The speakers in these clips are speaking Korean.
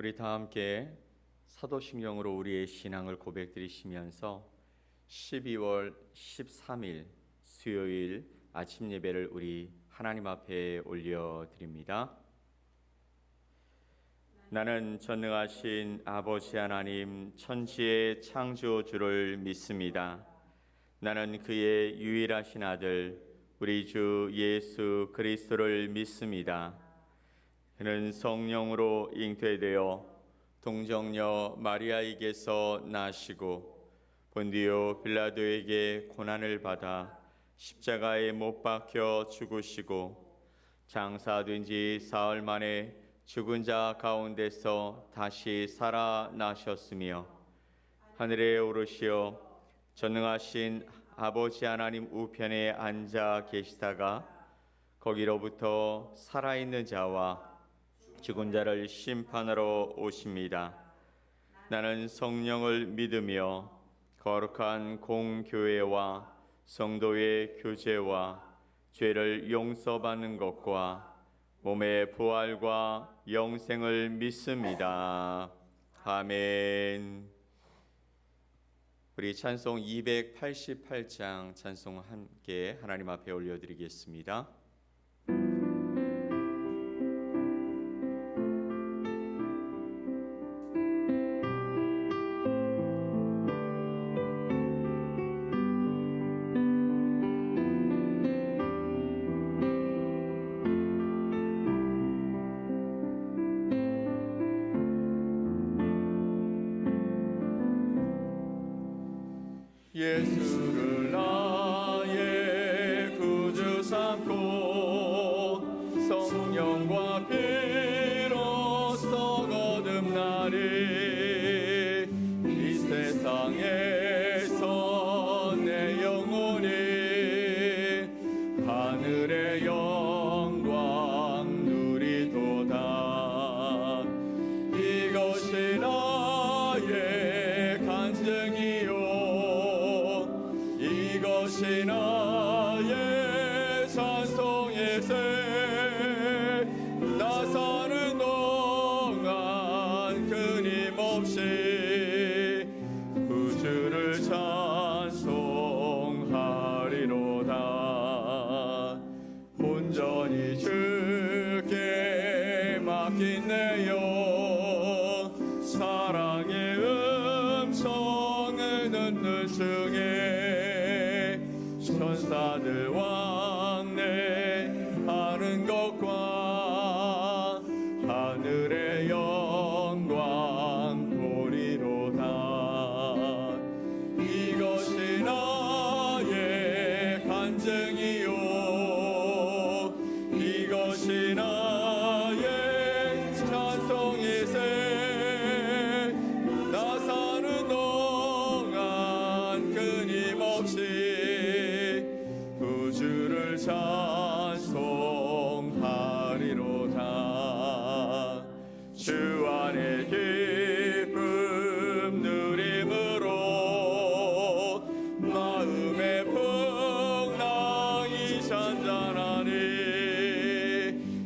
우리 다 함께 사도신경으로 우리의 신앙을 고백드리시면서 12월 13일 수요일 아침 예배를 우리 하나님 앞에 올려드립니다. 나는 전능하신 아버지 하나님 천지의 창조주를 믿습니다. 나는 그의 유일하신 아들 우리 주 예수 그리스도를 믿습니다. 그는 성령으로 잉태되어 동정녀 마리아에게서 나시고 본디오 빌라도에게 고난을 받아 십자가에 못 박혀 죽으시고 장사된 지 사흘 만에 죽은 자 가운데서 다시 살아나셨으며 하늘에 오르시어 전능하신 아버지 하나님 우편에 앉아 계시다가 거기로부터 살아있는 자와 죽은 자를 심판하러 오십니다. 나는 성령을 믿으며 거룩한 공교회와 성도의 교제와 죄를 용서받는 것과 몸의 부활과 영생을 믿습니다. 아멘. 우리 찬송 288장 찬송 함께 하나님 앞에 올려드리겠습니다. 예수를 나의 구주 삼고 성령과 피로써 거듭나리. 이 세상에서 내 영혼이 하늘의 영광 누리도다. 이것이 나의 간증이요 이것이 나의 찬송일세. 나 사는 동안 끊임없이 구주를 찬송하리로다. 온전히 주께 맡긴 내 영 사랑의 음성을 듣는 중에 천사들 왕래하는 것과 하늘의 영광 보리로다. 이것이 나의 간증이요 이것이 나의 찬송일세. 나 사는 동안 끊임없이 구주를 찬송하리로다. 주 안에 기쁨 누림으로 마음의 풍랑이 잔잔하니.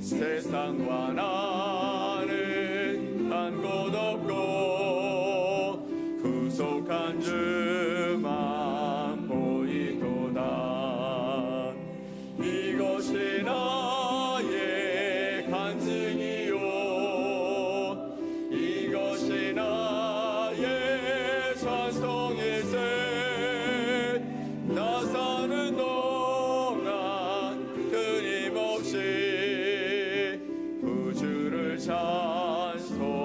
세상과 나는 한 곳 없고 구속한 주만 보이도다. 이것이 나의 간증이요 이것이 나의 찬송일세. 나 사는 동안 끊임없이 구주를 찬송하리로다.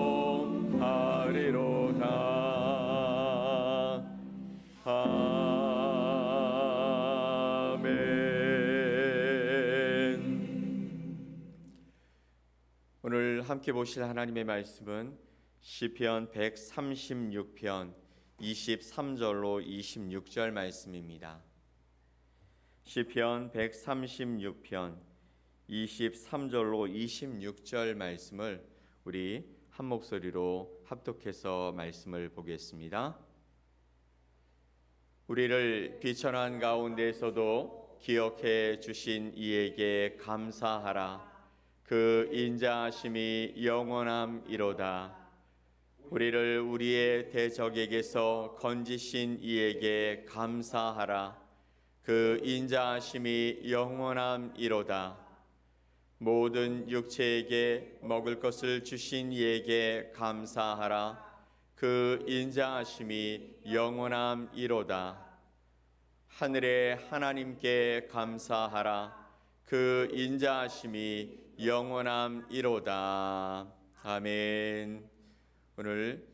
오늘 함께 보실 하나님의 말씀은 시편 136편 23절로 26절 말씀입니다. 시편 136편 23절로 26절 말씀을 우리 한 목소리로 합독해서 말씀을 보겠습니다. 우리를 비천한 가운데서도 기억해 주신 이에게 감사하라. 그 인자하심이 영원함이로다. 우리를 우리의 대적에게서 건지신 이에게 감사하라. 그 인자하심이 영원함이로다. 모든 육체에게 먹을 것을 주신 이에게 감사하라. 그 인자하심이 영원함이로다. 하늘의 하나님께 감사하라. 그 인자하심이 영원함이로다. 아멘. 오늘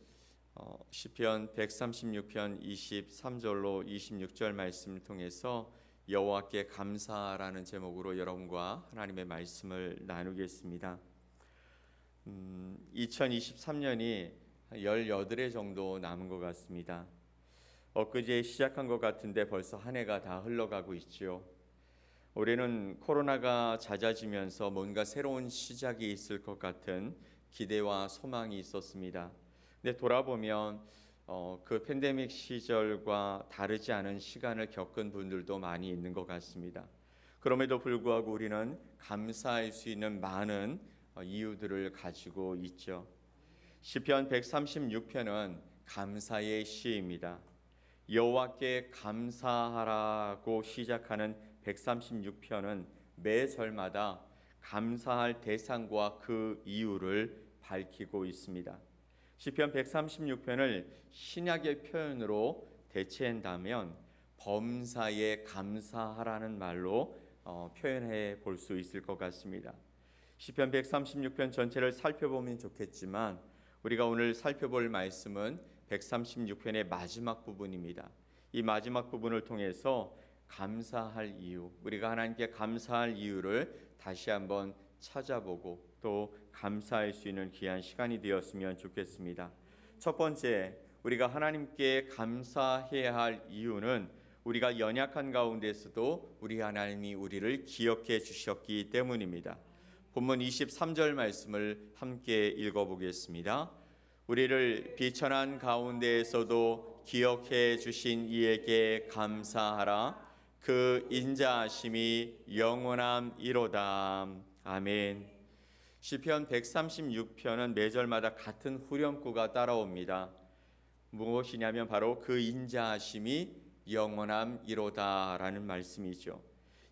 시편 136편 23절로 26절 말씀을 통해서 여호와께 감사라는 제목으로 여러분과 하나님의 말씀을 나누겠습니다. 2023년이 18해 정도 남은 것 같습니다. 엊그제 시작한 것 같은데 벌써 한 해가 다 흘러가고 있죠. 올해는 코로나가 잦아지면서 뭔가 새로운 시작이 있을 것 같은 기대와 소망이 있었습니다. 근데 돌아보면 그 팬데믹 시절과 다르지 않은 시간을 겪은 분들도 많이 있는 것 같습니다. 그럼에도 불구하고 우리는 감사할 수 있는 많은 이유들을 가지고 있죠. 시편 136편은 감사의 시입니다. 여호와께 감사하라고 시작하는 136편은 매 절마다 감사할 대상과 그 이유를 밝히고 있습니다. 시편 136편을 신약의 표현으로 대체한다면 범사에 감사하라는 말로 표현해 볼 수 있을 것 같습니다. 시편 136편 전체를 살펴보면 좋겠지만 우리가 오늘 살펴볼 말씀은 136편의 마지막 부분입니다. 이 마지막 부분을 통해서 감사할 이유, 우리가 하나님께 감사할 이유를 다시 한번 찾아보고 또 감사할 수 있는 귀한 시간이 되었으면 좋겠습니다. 첫 번째, 우리가 하나님께 감사해야 할 이유는 우리가 연약한 가운데서도 우리 하나님이 우리를 기억해 주셨기 때문입니다. 본문 23절 말씀을 함께 읽어보겠습니다. 우리를 비천한 가운데에서도 기억해 주신 이에게 감사하라. 그 인자하심이 영원함이로다. 아멘. 시편 136편은 매절마다 같은 후렴구가 따라옵니다. 무엇이냐면 바로 그 인자하심이 영원함이로다라는 말씀이죠.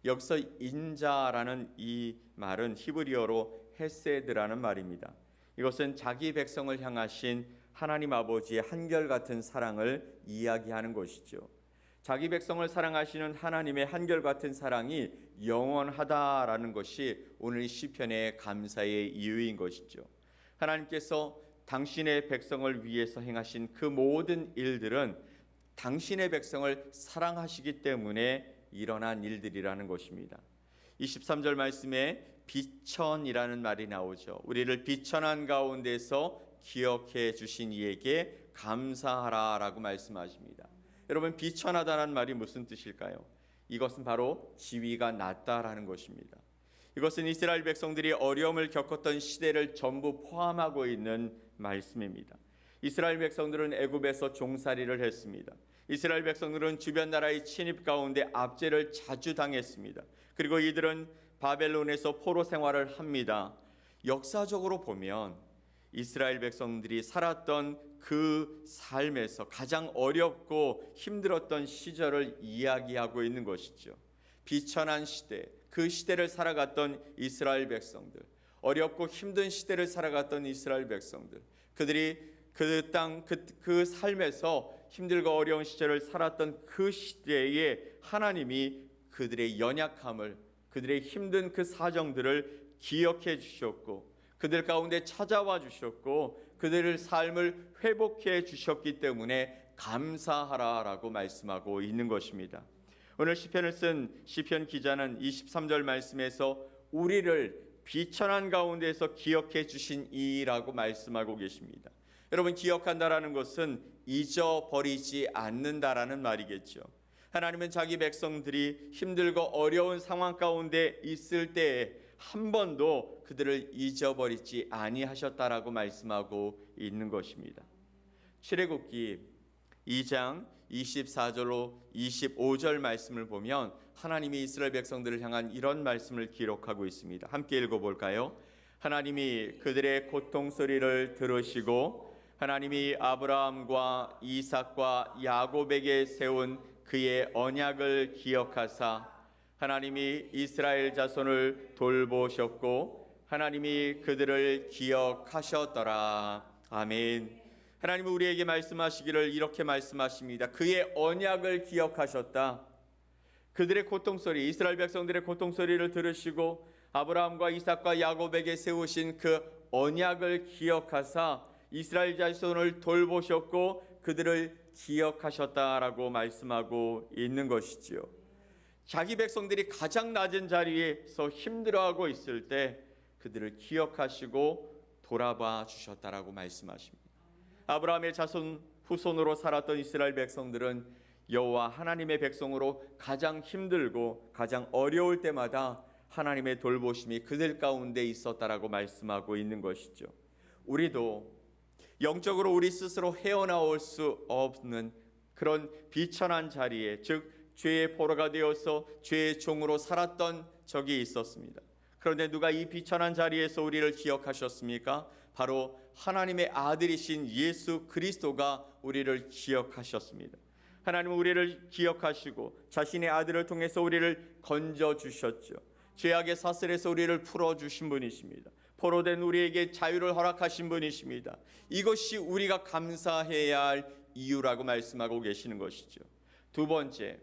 여기서 인자라는 이 말은 히브리어로 헤세드라는 말입니다. 이것은 자기 백성을 향하신 하나님 아버지의 한결같은 사랑을 이야기하는 것이죠. 자기 백성을 사랑하시는 하나님의 한결같은 사랑이 영원하다라는 것이 오늘 시편의 감사의 이유인 것이죠. 하나님께서 당신의 백성을 위해서 행하신 그 모든 일들은 당신의 백성을 사랑하시기 때문에 일어난 일들이라는 것입니다. 23절 말씀에 비천이라는 말이 나오죠. 우리를 비천한 가운데서 기억해 주신 이에게 감사하라라고 말씀하십니다. 여러분, 비천하다는 말이 무슨 뜻일까요? 이것은 바로 지위가 낮다라는 것입니다. 이것은 이스라엘 백성들이 어려움을 겪었던 시대를 전부 포함하고 있는 말씀입니다. 이스라엘 백성들은 애굽에서 종살이를 했습니다. 이스라엘 백성들은 주변 나라의 침입 가운데 압제를 자주 당했습니다. 그리고 이들은 바벨론에서 포로 생활을 합니다. 역사적으로 보면 이스라엘 백성들이 살았던 그 삶에서 가장 어렵고 힘들었던 시절을 이야기하고 있는 것이죠. 비천한 시대, 그 시대를 살아갔던 이스라엘 백성들, 어렵고 힘든 시대를 살아갔던 이스라엘 백성들, 그들이 그 땅, 그 삶에서 힘들고 어려운 시절을 살았던 그 시대에 하나님이 그들의 연약함을, 그들의 힘든 그 사정들을 기억해 주셨고 그들 가운데 찾아와 주셨고 그들의 삶을 회복해 주셨기 때문에 감사하라라고 말씀하고 있는 것입니다. 오늘 시편을 쓴 시편 기자는 23절 말씀에서 우리를 비천한 가운데서 기억해 주신 이라고 말씀하고 계십니다. 여러분, 기억한다라는 것은 잊어버리지 않는다라는 말이겠죠. 하나님은 자기 백성들이 힘들고 어려운 상황 가운데 있을 때에 한 번도 그들을 잊어버리지 아니하셨다라고 말씀하고 있는 것입니다. 출애굽기 2장 24절로 25절 말씀을 보면 하나님이 이스라엘 백성들을 향한 이런 말씀을 기록하고 있습니다. 함께 읽어볼까요? 하나님이 그들의 고통 소리를 들으시고 하나님이 아브라함과 이삭과 야곱에게 세운 그의 언약을 기억하사 하나님이 이스라엘 자손을 돌보셨고 하나님이 그들을 기억하셨더라. 아멘. 하나님은 우리에게 말씀하시기를 이렇게 말씀하십니다. 그의 언약을 기억하셨다. 그들의 고통소리, 이스라엘 백성들의 고통소리를 들으시고 아브라함과 이삭과 야곱에게 세우신 그 언약을 기억하사 이스라엘 자손을 돌보셨고 그들을 기억하셨다라고 말씀하고 있는 것이지요. 자기 백성들이 가장 낮은 자리에서 힘들어하고 있을 때 그들을 기억하시고 돌아봐 주셨다라고 말씀하십니다. 아브라함의 자손 후손으로 살았던 이스라엘 백성들은 여호와 하나님의 백성으로 가장 힘들고 가장 어려울 때마다 하나님의 돌보심이 그들 가운데 있었다라고 말씀하고 있는 것이죠. 우리도 영적으로 우리 스스로 헤어나올 수 없는 그런 비천한 자리에, 즉 죄의 포로가 되어서 죄의 종으로 살았던 적이 있었습니다. 그런데 누가 이 비천한 자리에서 우리를 기억하셨습니까? 바로 하나님의 아들이신 예수 그리스도가 우리를 기억하셨습니다. 하나님은 우리를 기억하시고 자신의 아들을 통해서 우리를 건져주셨죠. 죄악의 사슬에서 우리를 풀어주신 분이십니다. 포로된 우리에게 자유를 허락하신 분이십니다. 이것이 우리가 감사해야 할 이유라고 말씀하고 계시는 것이죠. 두 번째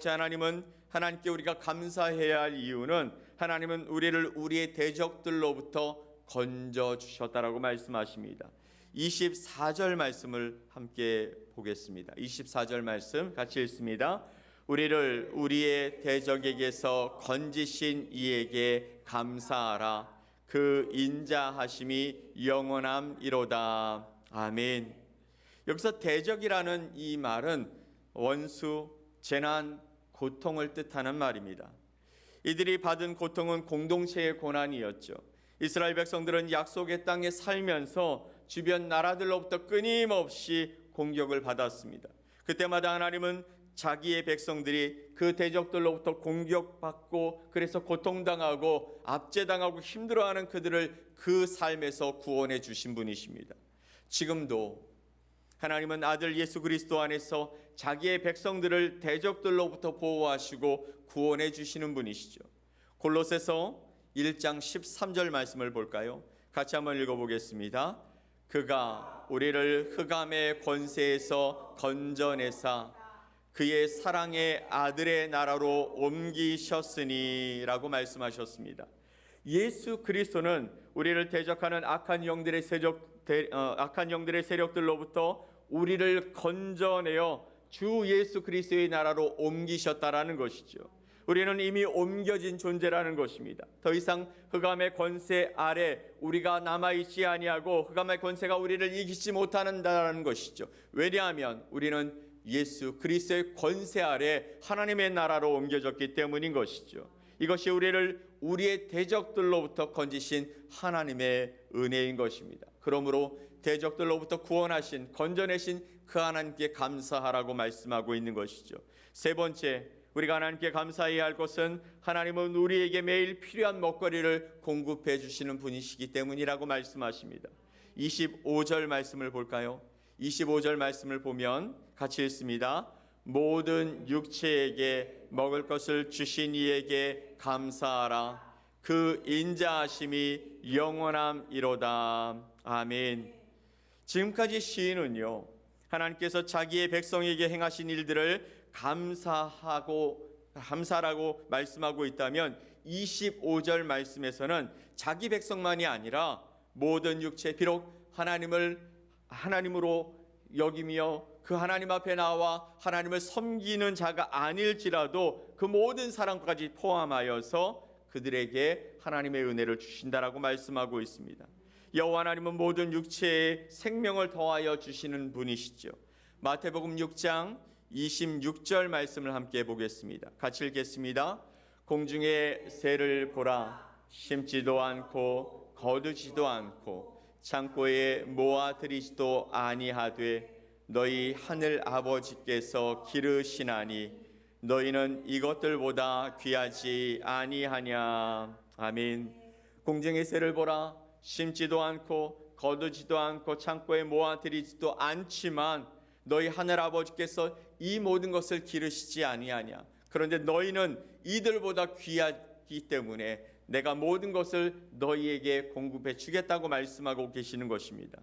하나님은 하나님께 우리가 감사해야 할 이유는 하나님은 우리를 우리의 대적들로부터 건져주셨다라고 말씀하십니다. 24절 말씀을 함께 보겠습니다. 24절 말씀 같이 읽습니다. 우리를 우리의 대적에게서 건지신 이에게 감사하라. 그 인자하심이 영원함이로다. 아멘. 여기서 대적이라는 이 말은 원수, 재난, 고통을 뜻하는 말입니다. 이들이 받은 고통은 공동체의 고난이었죠. 이스라엘 백성들은 약속의 땅에 살면서 주변 나라들로부터 끊임없이 공격을 받았습니다. 그때마다 하나님은 자기의 백성들이 그 대적들로부터 공격받고 그래서 고통당하고 압제당하고 힘들어하는 그들을 그 삶에서 구원해 주신 분이십니다. 지금도 하나님은 아들 예수 그리스도 안에서 자기의 백성들을 대적들로부터 보호하시고 구원해 주시는 분이시죠. 골로새서 1장 13절 말씀을 볼까요? 같이 한번 읽어보겠습니다. 그가 우리를 흑암의 권세에서 건져내사 그의 사랑의 아들의 나라로 옮기셨으니 라고 말씀하셨습니다. 예수 그리스도는 우리를 대적하는 악한 영들의 세력들로부터 우리를 건져내어 주 예수 그리스도의 나라로 옮기셨다라는 것이죠. 우리는 이미 옮겨진 존재라는 것입니다. 더 이상 흑암의 권세 아래 우리가 남아있지 아니하고 흑암의 권세가 우리를 이기지 못한다는 것이죠. 왜냐하면 우리는 예수 그리스도의 권세 아래 하나님의 나라로 옮겨졌기 때문인 것이죠. 이것이 우리를 우리의 대적들로부터 건지신 하나님의 은혜인 것입니다. 그러므로 대적들로부터 구원하신 건져내신 그 하나님께 감사하라고 말씀하고 있는 것이죠. 세 번째, 우리가 하나님께 감사해야 할 것은 하나님은 우리에게 매일 필요한 먹거리를 공급해 주시는 분이시기 때문이라고 말씀하십니다. 25절 말씀을 볼까요? 25절 말씀을 보면 같이 읽습니다. 모든 육체에게 먹을 것을 주신 이에게 감사하라. 그 인자하심이 영원함이로다. 아멘. 지금까지 시인은요, 하나님께서 자기의 백성에게 행하신 일들을 감사라고 말씀하고 있다면 25절 말씀에서는 자기 백성만이 아니라 모든 육체, 비록 하나님으로 여기며 그 하나님 앞에 나와 하나님을 섬기는 자가 아닐지라도 그 모든 사람까지 포함하여서 그들에게 하나님의 은혜를 주신다라고 말씀하고 있습니다. 여호와 하나님은 모든 육체에 생명을 더하여 주시는 분이시죠. 마태복음 6장 26절 말씀을 함께 보겠습니다. 같이 읽겠습니다. 공중의 새를 보라. 심지도 않고 거두지도 않고 창고에 모아들이지도 아니하되 너희 하늘 아버지께서 기르시나니 너희는 이것들보다 귀하지 아니하냐. 아멘. 공중의 새를 보라. 심지도 않고 거두지도 않고 창고에 모아들이지도 않지만 너희 하늘 아버지께서 이 모든 것을 기르시지 아니하냐. 그런데 너희는 이들보다 귀하기 때문에 내가 모든 것을 너희에게 공급해 주겠다고 말씀하고 계시는 것입니다.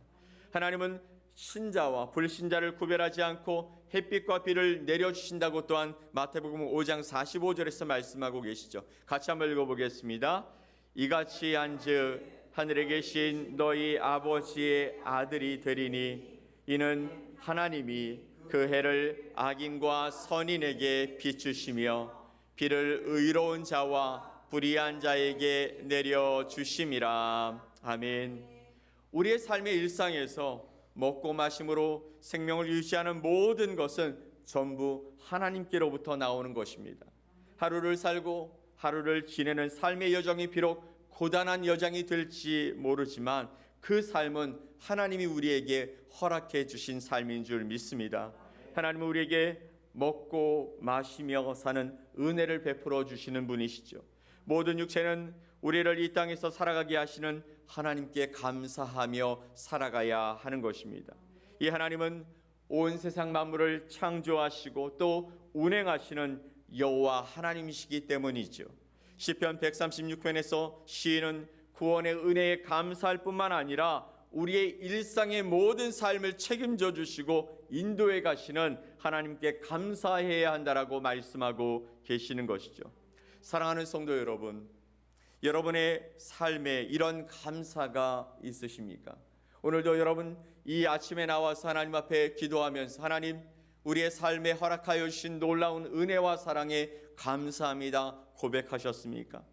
하나님은 신자와 불신자를 구별하지 않고 햇빛과 비를 내려주신다고 또한 마태복음 5장 45절에서 말씀하고 계시죠. 같이 한번 읽어보겠습니다. 이같이 한즉 하늘에 계신 너희 아버지의 아들이 되리니 이는 하나님이 그 해를 악인과 선인에게 비추시며 비를 의로운 자와 불의한 자에게 내려주심이라. 아멘. 우리의 삶의 일상에서 먹고 마심으로 생명을 유지하는 모든 것은 전부 하나님께로부터 나오는 것입니다. 하루를 살고 하루를 지내는 삶의 여정이 비록 고단한 여정이 될지 모르지만 그 삶은 하나님이 우리에게 허락해 주신 삶인 줄 믿습니다. 하나님은 우리에게 먹고 마시며 사는 은혜를 베풀어 주시는 분이시죠. 모든 육체는 우리를 이 땅에서 살아가게 하시는 하나님께 감사하며 살아가야 하는 것입니다. 이 하나님은 온 세상 만물을 창조하시고 또 운행하시는 여호와 하나님이시기 때문이죠. 시편 136편에서 시인은 구원의 은혜에 감사할 뿐만 아니라 우리의 일상의 모든 삶을 책임져 주시고 인도해 가시는 하나님께 감사해야 한다라고 말씀하고 계시는 것이죠. 사랑하는 성도 여러분, 여러분의 삶에 이런 감사가 있으십니까? 오늘도 여러분 이 아침에 나와서 하나님 앞에 기도하면서 하나님, 우리의 삶에 허락하여 주신 놀라운 은혜와 사랑에 감사합니다 고백하셨습니까?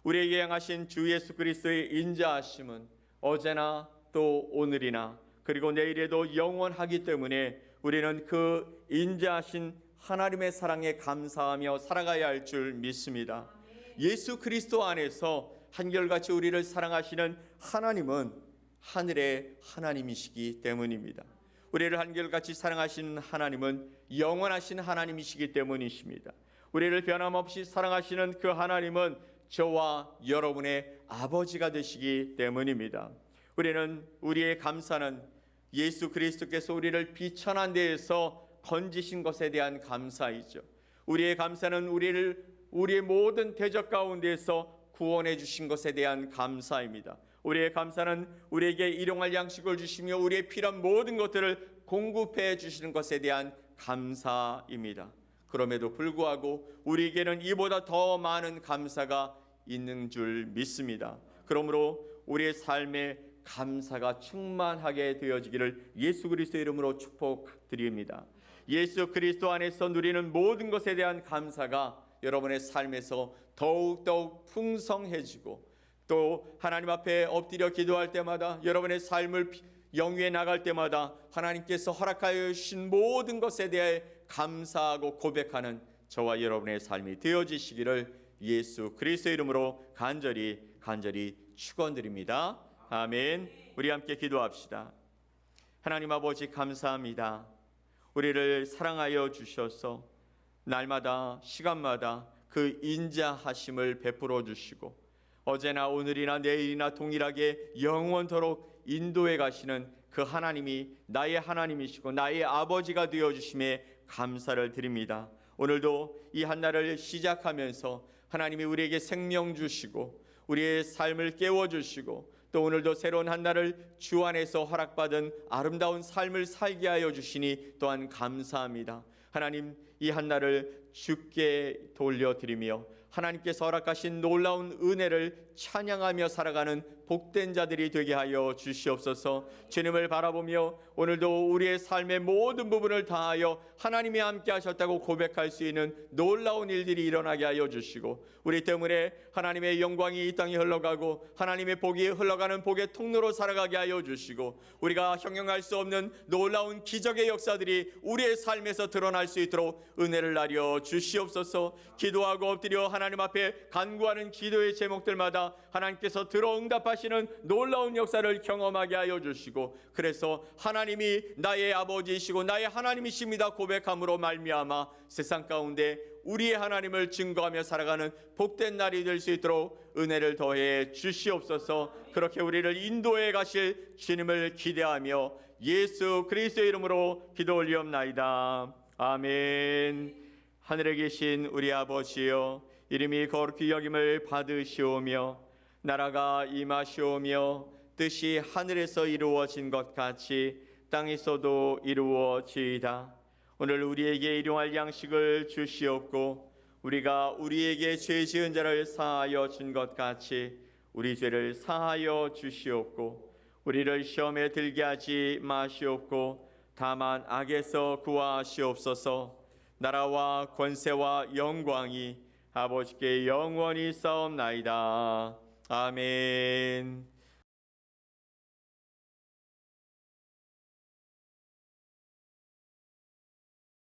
우리에게 향하신 주 예수 그리스도의 인자하심은 어제나 또 오늘이나 그리고 내일에도 영원하기 때문에 우리는 그 인자하신 하나님의 사랑에 감사하며 살아가야 할 줄 믿습니다. 예수 그리스도 안에서 한결같이 우리를 사랑하시는 하나님은 하늘의 하나님이시기 때문입니다. 우리를 한결같이 사랑하시는 하나님은 영원하신 하나님이시기 때문이십니다. 우리를 변함없이 사랑하시는 그 하나님은 저와 여러분의 아버지가 되시기 때문입니다. 우리는 우리의 감사는 예수 그리스도께서 우리를 비천한 데에서 건지신 것에 대한 감사이죠. 우리의 감사는 우리의 모든 대적 가운데에서 구원해 주신 것에 대한 감사입니다. 우리의 감사는 우리에게 일용할 양식을 주시며 우리의 필요한 모든 것들을 공급해 주시는 것에 대한 감사입니다. 그럼에도 불구하고 우리에게는 이보다 더 많은 감사가 있는 줄 믿습니다. 그러므로 우리의 삶에 감사가 충만하게 되어지기를 예수 그리스도의 이름으로 축복드립니다. 예수 그리스도 안에서 누리는 모든 것에 대한 감사가 여러분의 삶에서 더욱 풍성해지고 또 하나님 앞에 엎드려 기도할 때마다 여러분의 삶을 영위해 나갈 때마다 하나님께서 허락하여 주신 모든 것에 대해 감사하고 고백하는 저와 여러분의 삶이 되어지시기를 예수 그리스도의 이름으로 간절히 축원드립니다. 아멘. 우리 함께 기도합시다. 하나님 아버지 감사합니다. 우리를 사랑하여 주셔서 날마다 시간마다 그 인자하심을 베풀어 주시고 어제나 오늘이나 내일이나 동일하게 영원토록 인도해 가시는 그 하나님이 나의 하나님이시고 나의 아버지가 되어 주심에 감사를 드립니다. 오늘도 이 한날을 시작하면서 하나님이 우리에게 생명 주시고 우리의 삶을 깨워 주시고 또 오늘도 새로운 한날을 주 안에서 허락받은 아름다운 삶을 살게 하여 주시니 또한 감사합니다. 하나님, 이 한날을 주께 돌려드리며 하나님께서 허락하신 놀라운 은혜를 찬양하며 살아가는 복된 자들이 되게 하여 주시옵소서. 주님을 바라보며 오늘도 우리의 삶의 모든 부분을 다하여 하나님이 함께 하셨다고 고백할 수 있는 놀라운 일들이 일어나게 하여 주시고 우리 때문에 하나님의 영광이 이 땅에 흘러가고 하나님의 복이 흘러가는 복의 통로로 살아가게 하여 주시고 우리가 형용할 수 없는 놀라운 기적의 역사들이 우리의 삶에서 드러날 수 있도록 은혜를 나려 주시옵소서. 기도하고 엎드려 하나님 앞에 간구하는 기도의 제목들마다 하나님께서 들어 응답하시는 놀라운 역사를 경험하게 하여 주시고 그래서 하나님이 나의 아버지이시고 나의 하나님이십니다 고백함으로 말미암아 세상 가운데 우리의 하나님을 증거하며 살아가는 복된 날이 될 수 있도록 은혜를 더해 주시옵소서. 그렇게 우리를 인도해 가실 주님을 기대하며 예수 그리스도의 이름으로 기도 올리옵나이다. 아멘. 하늘에 계신 우리 아버지여, 이름이 거룩히 여김을 받으시오며 나라가 임하시오며 뜻이 하늘에서 이루어진 것 같이 땅에서도 이루어지이다. 오늘 우리에게 일용할 양식을 주시옵고 우리가 우리에게 죄 지은 자를 사하여 준 것 같이 우리 죄를 사하여 주시옵고 우리를 시험에 들게 하지 마시옵고 다만 악에서 구하시옵소서. 나라와 권세와 영광이 아버지께 영원히 싸움나이다. 아멘.